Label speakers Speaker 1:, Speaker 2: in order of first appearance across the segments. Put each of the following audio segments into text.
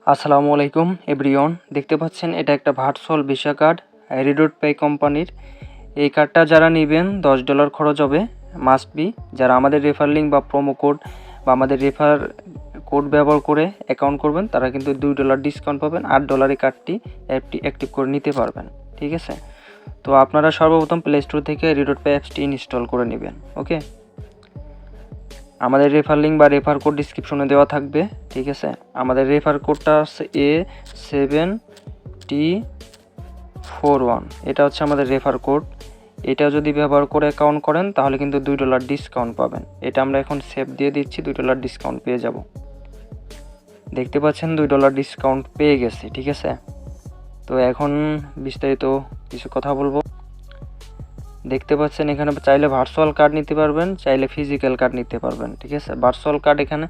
Speaker 1: আসসালামু আলাইকুম এভরিওয়ান, দেখতে পাচ্ছেন এটা একটা ভার্চুয়াল ভিসা কার্ড রিডট পে কোম্পানির। এই কার্ডটা যারা নেবেন $10 খরচ হবে, মাস্ট বি। যারা আমাদের রেফার লিঙ্ক বা প্রোমো কোড বা আমাদের রেফার কোড ব্যবহার করে অ্যাকাউন্ট করবেন তারা কিন্তু $2 ডিসকাউন্ট পাবেন, $8 কার্ডটি অ্যাক্টিভ করে নিতে পারবেন। ঠিক আছে, তো আপনারা সর্বপ্রথম প্লে স্টোর থেকে রিডট পে অ্যাপসটি ইনস্টল করে নেবেন। ওকে, আমাদের রেফার লিঙ্ক বা রেফার কোড ডিসক্রিপশনে দেওয়া থাকবে। ঠিক আছে, আমাদের রেফার কোডটা হচ্ছে A7T41, এটা হচ্ছে আমাদের রেফার কোড। এটা যদি ব্যবহার করে অ্যাকাউন্ট করেন তাহলে কিন্তু $2 ডিসকাউন্ট পাবেন। এটা আমরা এখন সেভ দিয়ে দিচ্ছি, $2 ডিসকাউন্ট পেয়ে যাব। দেখতে পাচ্ছেন $2 ডিসকাউন্ট পেয়ে গেছে। ঠিক আছে, তো এখন বিস্তারিত কিছু কথা বলবো। দেখতে পাচ্ছেন এখানে চাইলে ভার্চুয়াল কার্ড নিতে পারবেন, চাইলে ফিজিক্যাল কার্ড নিতে পারবেন। ঠিক আছে, ভার্চুয়াল কার্ড এখানে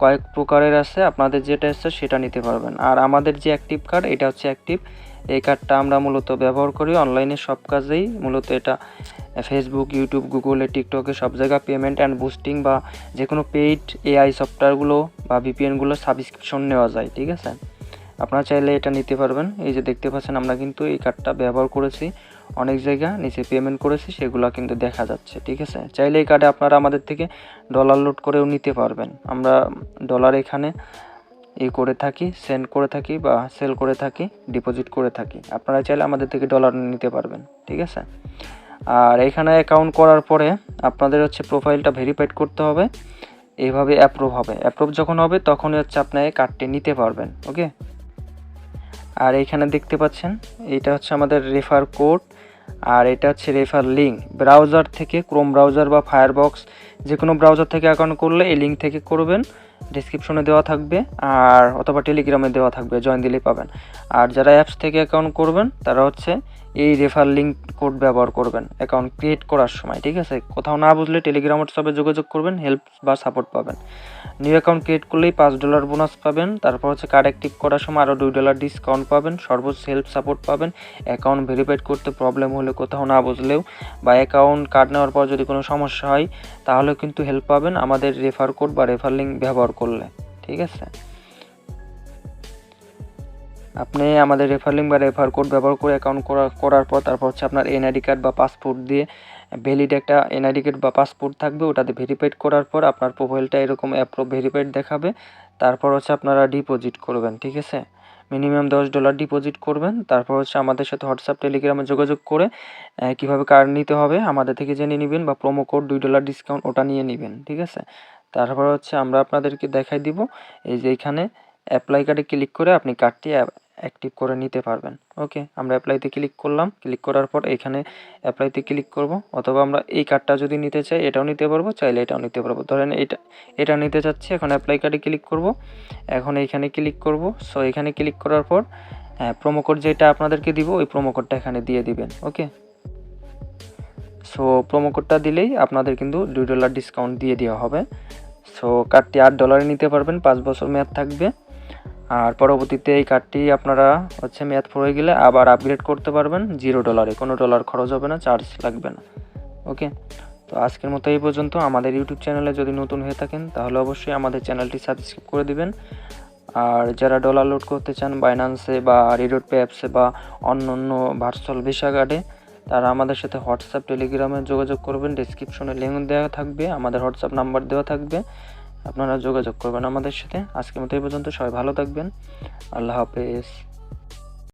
Speaker 1: কয়েক প্রকারের আছে, আপনাদের যেটা আছে সেটা নিতে পারবেন। আর আমাদের যে অ্যাক্টিভ কার্ড এটা হচ্ছে অ্যাক্টিভ। এই কার্ডটা আমরা মূলত ব্যবহার করি অনলাইনে সব কাজেই। মূলত এটা ফেসবুক, ইউটিউব, গুগলে, টিকটকে সব জায়গায় পেমেন্ট অ্যান্ড বুস্টিং বা যে কোনো পেইড এআই সফটওয়্যারগুলো বা ভিপিএনগুলো সাবস্ক্রিপশন নেওয়া যায়। ঠিক আছে, আপনারা চাইলে এটা নিতে পারবেন। এই যে দেখতে পাচ্ছেন আমরা কিন্তু এই কার্ডটা ব্যবহার করেছি, অনেক জায়গা নিচে পেমেন্ট করেছি, সেগুলো কিন্তু দেখা যাচ্ছে। ঠিক আছে, চাইলে এই কার্ডে আপনারা আমাদের থেকে ডলার লোড করেও নিতে পারবেন। আমরা ডলার এখানে করে থাকি, সেন্ড করে থাকি বা সেল করে থাকি, ডিপোজিট করে থাকি। আপনারা চাইলে আমাদের থেকে ডলার নিতে পারবেন। ঠিক আছে, আর এখানে অ্যাকাউন্ট করার পরে আপনাদের হচ্ছে প্রোফাইলটা ভেরিফাইড করতে হবে, এইভাবে অ্যাপ্রুভ হবে। অ্যাপ্রুভ যখন হবে তখনই হচ্ছে আপনি এই কার্ডটি নিতে পারবেন। ওকে, আর এইখানে দেখতে পাচ্ছেন এটা হচ্ছে আমাদের রেফার কোড, আর এটা হচ্ছে রেফার লিঙ্ক। ব্রাউজার থেকে, ক্রোম ব্রাউজার বা ফায়ারবক্স যে কোনো ব্রাউজার থেকে অ্যাকাউন্ট করলে এই লিঙ্ক থেকে করবেন, ডিসক্রিপশনে দেওয়া থাকবে, আর অথবা টেলিগ্রামে দেওয়া থাকবে, জয়েন দিলেই পাবেন। আর যারা অ্যাপস থেকে অ্যাকাউন্ট করবেন তারা হচ্ছে এই রেফার লিঙ্ক কোড ব্যবহার করবেন অ্যাকাউন্ট ক্রিয়েট করার সময়। ঠিক আছে, কোথাও না বুঝলে টেলিগ্রাম হোয়াটসঅ্যাপে যোগাযোগ করবেন, হেল্প বা সাপোর্ট পাবেন। নিউ অ্যাকাউন্ট ক্রিয়েট করলেই $5 বোনাস পাবেন। তারপর হচ্ছে কার্ড অ্যাক্টিভ করার সময় আরও $2 ডিসকাউন্ট পাবেন, সর্বোচ্চ হেল্প সাপোর্ট পাবেন। অ্যাকাউন্ট ভেরিফাইড করতে প্রবলেম হলে, কোথাও না বুঝলেও বা অ্যাকাউন্ট কার্ড নেওয়ার পর যদি কোনো সমস্যা হয় তাহলেও কিন্তু হেল্প পাবেন আমাদের রেফার কোড বা রেফার লিঙ্ক ব্যবহার করলে। ঠিক আছে, আপনি আমাদের রেফার লিঙ্ক বা রেফার কোড ব্যবহার করে অ্যাকাউন্ট করার পর তারপর হচ্ছে আপনার এনআইডি কার্ড বা পাসপোর্ট দিয়ে, ভ্যালিড একটা এনআইডি কার্ড বা পাসপোর্ট থাকবে, ওটাতে ভেরিফাইড করার পর আপনার প্রোফাইলটা এরকম অ্যাপ্রুভ ভেরিফাইড দেখাবে। তারপর হচ্ছে আপনারা ডিপোজিট করবেন। ঠিক আছে, মিনিমাম $10 ডিপোজিট করবেন। তারপর হচ্ছে আমাদের সাথে হোয়াটসঅ্যাপ, টেলিগ্রামে যোগাযোগ করে কীভাবে কার্ড নিতে হবে আমাদের থেকে জেনে নেবেন, বা প্রোমো কোড $2 ডিসকাউন্ট ওটা নিয়ে নেবেন। ঠিক আছে, তারপর হচ্ছে আমরা আপনাদেরকে দেখাই দিব এই যে এখানে অ্যাপ্লাই কার্ডে ক্লিক করে আপনি কার্ডটি অ্যাক্টিভ করে নিতে পারবেন। ওকে, আমরা অ্যাপ্লাইতে ক্লিক করলাম, ক্লিক করার পর এখানে অ্যাপ্লাইতে ক্লিক করব, অথবা আমরা এই কার্ডটা যদি নিতে চাই এটাও নিতে পারবো, চাইলে এটাও নিতে পারবো। ধরেন এটা নিতে চাচ্ছি, এখন অ্যাপ্লাই কার্ডে ক্লিক করব, এখন এইখানে ক্লিক করব। সো এখানে ক্লিক করার পর প্রোমো কোড যেটা আপনাদেরকে দিব ওই প্রোমো কোডটা এখানে দিয়ে দিবেন। ওকে, সো প্রোমো কোডটা দিলেই আপনাদের কিন্তু $2 ডিসকাউন্ট দিয়ে দেওয়া হবে। সো কার্ডটি $8 নিতে পারবেন, 5 বছর মেয়াদ থাকবে। আর পরবর্তীতে এই কার্ডটি আপনারা হচ্ছে মেয়াদ হয়ে গেলে আবার আপগ্রেড করতে পারবেন $0, কোনো ডলার খরচ হবে না, চার্জ লাগবে না। ওকে, তো আজকের মতো এই পর্যন্ত। আমাদের ইউটিউব চ্যানেলে যদি নতুন হয়ে থাকেন তাহলে অবশ্যই আমাদের চ্যানেলটি সাবস্ক্রাইব করে দিবেন। আর যারা ডলার লোড করতে চান বাইন্যান্সে বা রিডট পে অ্যাপসে বা অন্য অন্য ভার্চুয়াল ভিসা কার্ডে, তারা আমাদের সাথে হোয়াটসঅ্যাপ, টেলিগ্রামে যোগাযোগ করবেন। ডেসক্রিপশনে লিঙ্ক দেওয়া থাকবে, আমাদের হোয়াটসঅ্যাপ নাম্বার দেওয়া থাকবে, আপনারা যোগাযোগ করবেন আমাদের সাথে। আজকের মতো এই পর্যন্ত, সবাই ভালো থাকবেন, আল্লাহ হাফেজ।